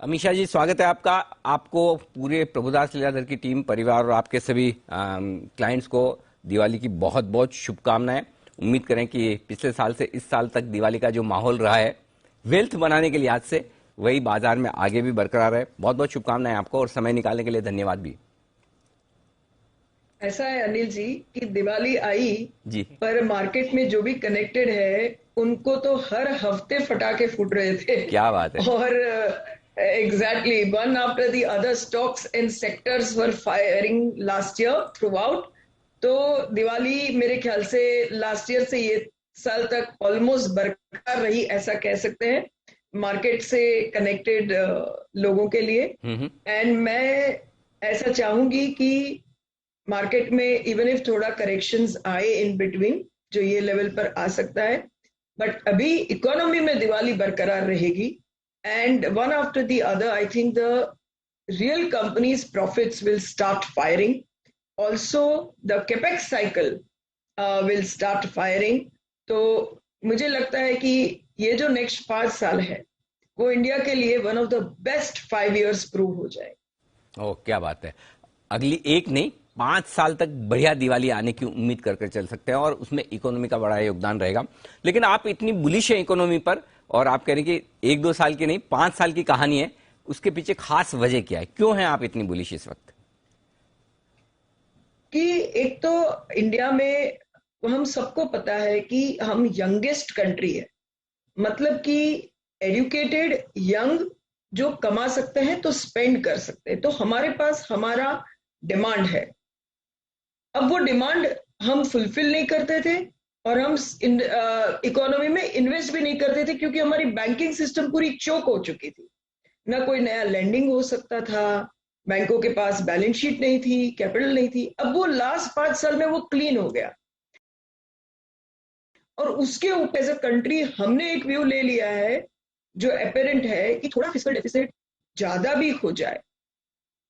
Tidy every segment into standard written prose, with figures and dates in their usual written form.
अमीषा जी, स्वागत है आपका। आपको, पूरे प्रभुदास लीलाधर की टीम, परिवार और आपके सभी क्लाइंट्स को दिवाली की बहुत बहुत शुभकामनाएं। उम्मीद करें कि पिछले साल से इस साल तक दिवाली का जो माहौल रहा है वेल्थ बनाने के लिहाज से, वही बाजार में आगे भी बरकरार है। बहुत बहुत शुभकामनाएं आपको और समय निकालने के लिए धन्यवाद भी। ऐसा है अनिल जी कि दिवाली आई जी। पर मार्केट में जो भी कनेक्टेड है उनको तो हर हफ्ते फटाके फूट रहे थे। क्या बात है। और exactly one after the other stocks and sectors were firing last year through out. तो दिवाली मेरे ख्याल से लास्ट ईयर से ये साल तक ऑलमोस्ट बरकरार रही, ऐसा कह सकते हैं, मार्केट से कनेक्टेड लोगों के लिए। एंड मैं ऐसा चाहूंगी कि मार्केट में इवन इफ थोड़ा करेक्शंस आए इन बिटवीन, जो ये लेवल पर आ सकता है, बट अभी इकोनॉमी में दिवाली बरकरार रहेगी। And one after the other I think the real companies profits will start firing, also the capex cycle will start firing. तो मुझे लगता है कि ये जो नेक्स्ट 5 साल है वो इंडिया के लिए one of the best 5 years prove हो जाए। ओह, क्या बात है। अगली एक नहीं, 5 साल तक बढ़िया दिवाली आने की उम्मीद करके चल सकते हैं और उसमें इकोनॉमी का बड़ा योगदान रहेगा। लेकिन आप इतनी बुलिश हैं इकोनॉमी पर और आप कह रहे हैं कि 1-2 साल की नहीं, 5 साल की कहानी है। उसके पीछे खास वजह क्या है? क्यों हैं आप इतनी बुलिश इस वक्त? कि एक तो इंडिया में हम सबको पता है कि हम यंगेस्ट कंट्री है, मतलब कि एजुकेटेड यंग जो कमा सकते हैं तो स्पेंड कर सकते हैं, तो हमारे पास हमारा डिमांड है। अब वो डिमांड हम फुलफिल नहीं करते थे और हम इकोनॉमी में इन्वेस्ट भी नहीं करते थे क्योंकि हमारी बैंकिंग सिस्टम पूरी चोक हो चुकी थी। ना कोई नया लैंडिंग हो सकता था, बैंकों के पास बैलेंस शीट नहीं थी, कैपिटल नहीं थी। अब वो लास्ट 5 साल में वो क्लीन हो गया और उसके ऊपर एज अ कंट्री हमने एक व्यू ले लिया है जो अपेरेंट है कि थोड़ा फिस्कल डेफिसिट ज्यादा भी हो जाए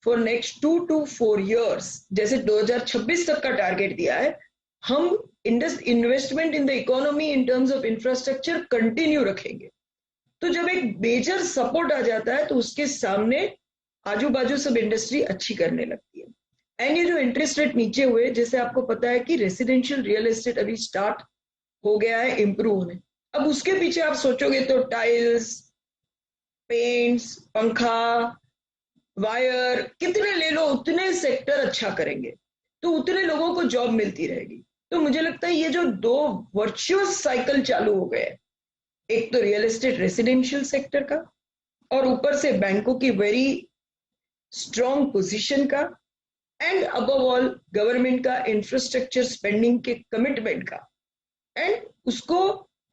फॉर नेक्स्ट 2 to 4 years, जैसे 2026 तक का टारगेट दिया है, हम investment in the economy in terms of infrastructure continue रखेंगे। तो जब एक मेजर सपोर्ट आ जाता है तो उसके सामने आजू बाजू सब इंडस्ट्री अच्छी करने लगती है। एंड ये जो इंटरेस्ट रेट नीचे हुए, जैसे आपको पता है कि रेसिडेंशियल रियल एस्टेट अभी स्टार्ट हो गया है इंप्रूव होने। अब उसके पीछे आप सोचोगे तो टाइल्स, पेंट्स, पंखा, वायर, कितने ले लो उतने सेक्टर अच्छा करेंगे तो उतने लोगों को जॉब मिलती रहेगी। तो मुझे लगता है ये जो दो वर्चुअस साइकिल चालू हो गए, एक तो रियल एस्टेट रेसिडेंशियल सेक्टर का और ऊपर से बैंकों की वेरी स्ट्रॉन्ग पोजीशन का, एंड अबव ऑल गवर्नमेंट का इंफ्रास्ट्रक्चर स्पेंडिंग के कमिटमेंट का, एंड उसको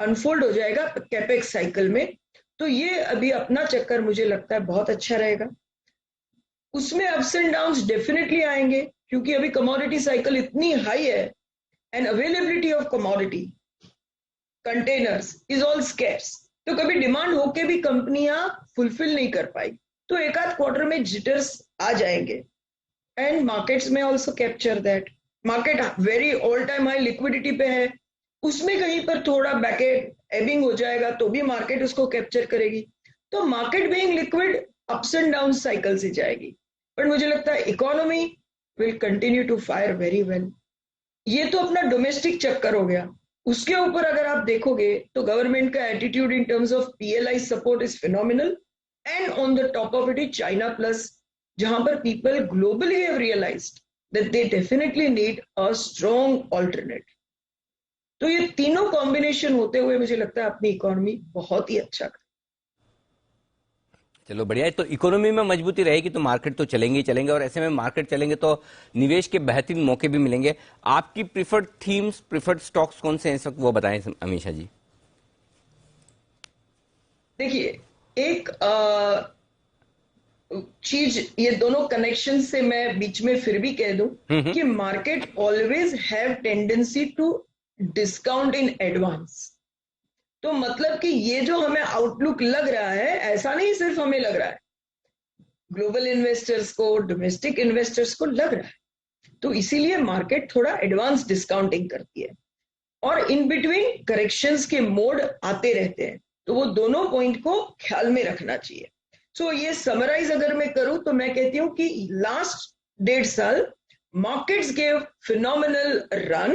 अनफोल्ड हो जाएगा कैपेक्स साइकिल में। तो ये अभी अपना चक्कर मुझे लगता है बहुत अच्छा रहेगा। उसमें अप्स एंड डाउन्स डेफिनेटली आएंगे क्योंकि अभी कमोडिटी साइकिल इतनी हाई है and availability of commodity containers is all scarce. तो कभी डिमांड होके भी कंपनियां फुलफिल नहीं कर पाई, तो एक आध क्वार्टर में जिटर्स आ जाएंगे एंड मार्केट्स में also capture that. Market very all time high liquidity पे है, उसमें कहीं पर थोड़ा बैकेट एबिंग हो जाएगा तो भी मार्केट उसको कैप्चर करेगी। तो market being liquid ups and down cycle से जाएगी, बट मुझे लगता है economy will continue to fire very well. ये तो अपना डोमेस्टिक चक्कर हो गया। उसके ऊपर अगर आप देखोगे तो गवर्नमेंट का attitude in terms of PLI support is phenomenal, and on the top of it is China plus, जहां पर people globally have realised that they definitely need a strong alternate. तो ये तीनों कॉम्बिनेशन होते हुए मुझे लगता है अपनी इकोनॉमी बहुत ही अच्छा कर। चलो बढ़िया है। तो इकोनॉमी में मजबूती रहेगी तो मार्केट तो चलेंगे ही चलेंगे, और ऐसे में मार्केट चलेंगे तो निवेश के बेहतरीन मौके भी मिलेंगे। आपकी प्रिफर्ड थीम्स, प्रिफर्ड स्टॉक्स कौन से हैं इस वक्त, वो बताएं अमीषा जी। देखिए, एक चीज, ये दोनों कनेक्शन से मैं बीच में फिर भी कह दूं कि market always have tendency to discount in advance. तो मतलब कि ये जो हमें आउटलुक लग रहा है, ऐसा नहीं सिर्फ हमें लग रहा है, ग्लोबल इन्वेस्टर्स को, डोमेस्टिक इन्वेस्टर्स को लग रहा है। तो इसीलिए मार्केट थोड़ा एडवांस डिस्काउंटिंग करती है और इन बिटवीन करेक्शंस के मोड आते रहते हैं। तो वो दोनों पॉइंट को ख्याल में रखना चाहिए। सो ये समराइज अगर मैं करूं तो मैं कहती हूं कि लास्ट 1.5 साल markets gave phenomenal run.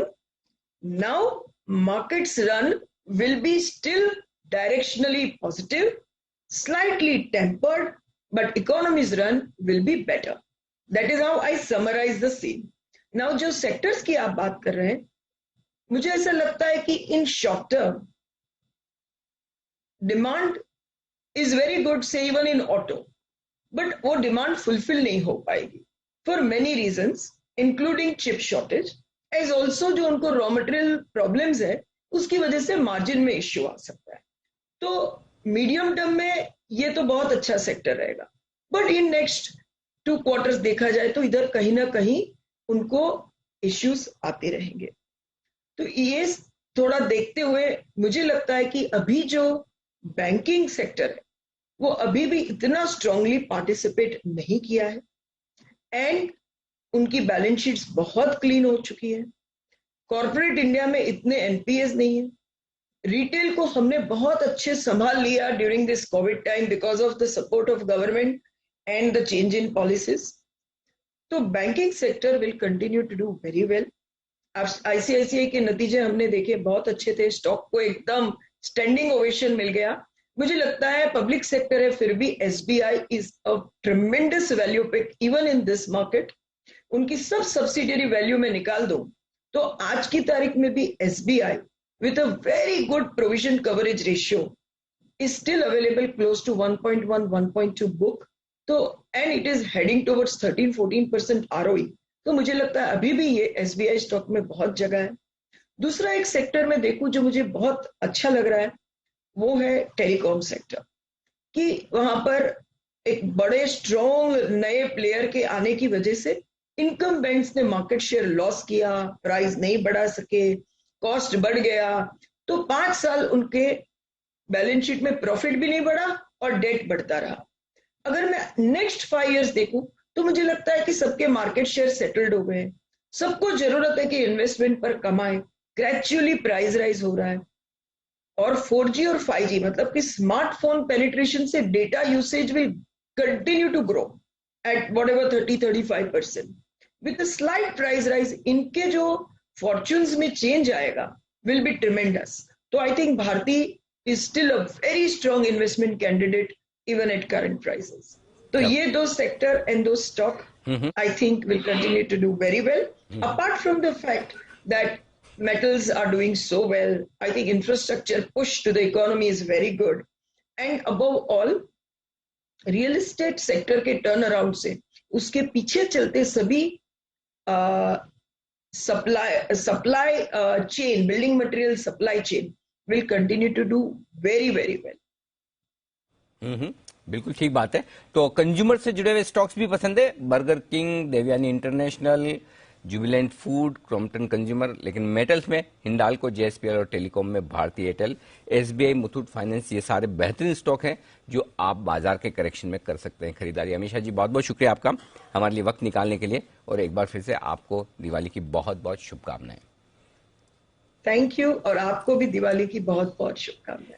Now markets run will be still directionally positive, slightly tempered, but economy's run will be better. That is how I summarize the scene. Now जो sectors की आप बात कर रहे हैं, मुझे ऐसा लगता है कि in short term demand is very good, say even in auto, but वो demand fulfill नहीं हो पाएगी for many reasons, including chip shortage, as also जो उनको raw material problems है, उसकी वजह से margin में issue आ सकता है. तो मीडियम टर्म में ये तो बहुत अच्छा सेक्टर रहेगा, बट इन नेक्स्ट 2 क्वार्टर्स देखा जाए तो इधर कहीं ना कहीं उनको इश्यूज आते रहेंगे. तो ये थोड़ा देखते हुए मुझे लगता है कि अभी जो बैंकिंग सेक्टर है वो अभी भी इतना स्ट्रांगली पार्टिसिपेट नहीं किया है, एंड उनकी बैलेंस शीट्स बहुत क्लीन हो चुकी है. कॉर्पोरेट इंडिया में इतने एनपीएस नहीं है. रिटेल को हमने बहुत अच्छे संभाल लिया during this covid time because of the support of government and the change in policies. तो banking sector will continue to do very well. ICICI के नतीजे हमने देखे, बहुत अच्छे थे. स्टॉक को एकदम स्टैंडिंग ओवेशन मिल गया. मुझे लगता है पब्लिक सेक्टर है, फिर भी SBI is a tremendous value pick even in this market. उनकी सब सब्सिडियरी वैल्यू में निकाल दो तो आज की तारीख में भी SBI with a very good provision coverage ratio is still available close to 1.1 1.2 book. तो and it is heading towards 13-14% ROE. तो मुझे लगता है अभी भी ये एसबीआई स्टॉक में बहुत जगह है. दूसरा एक सेक्टर में देखूं जो मुझे बहुत अच्छा लग रहा है वो है टेलीकॉम सेक्टर, कि वहां पर एक बड़े स्ट्रॉन्ग नए प्लेयर के आने की वजह से इनकम बैंक्स ने मार्केट शेयर लॉस किया, प्राइस नहीं बढ़ा सके, कॉस्ट बढ़ गया. तो 5 साल उनके बैलेंस शीट में प्रॉफिट भी नहीं बढ़ा और डेट बढ़ता रहा. अगर मैं नेक्स्ट 5 इयर्स देखूं तो मुझे लगता है कि सबके मार्केट शेयर सेटल्ड हो गए हैं. सबको जरूरत है कि इन्वेस्टमेंट पर कमाए. ग्रेजुअली प्राइस राइज हो रहा है और 4G और 5G मतलब कि स्मार्टफोन पेनिट्रेशन से data usage will continue to grow at whatever 30-35% with slight price rise. इनके जो फॉर्च्यून्स में चेंज आएगा विल बी ट्रिमेंडस. तो I think Bharti is still a very strong investment candidate even at current prices. तो ये दो sector and दो stock I think will continue to do very well, apart from the fact that metals are doing so well. I think infrastructure push to the economy is very good, and above all real estate sector के turn around से उसके पीछे चलते सभी supply chain, building material supply chain will continue to do very very well. बिल्कुल ठीक बात है. तो कंज्यूमर से जुड़े हुए स्टॉक्स भी पसंद है, Burger King, Devyani International, Jubilant Food, Crompton Consumer. लेकिन मेटल्स में हिंडाल्को, जेएसपीएल और टेलीकॉम में Bharti Airtel, SBI, Muthoot Finance, ये सारे बेहतरीन स्टॉक हैं जो आप बाजार के करेक्शन में कर सकते हैं खरीदारी. अमीषा जी, बहुत बहुत शुक्रिया आपका हमारे लिए वक्त निकालने के लिए, और एक बार फिर से आपको दिवाली की बहुत बहुत शुभकामनाएं. थैंक यू, और आपको भी दिवाली की बहुत बहुत शुभकामनाएं.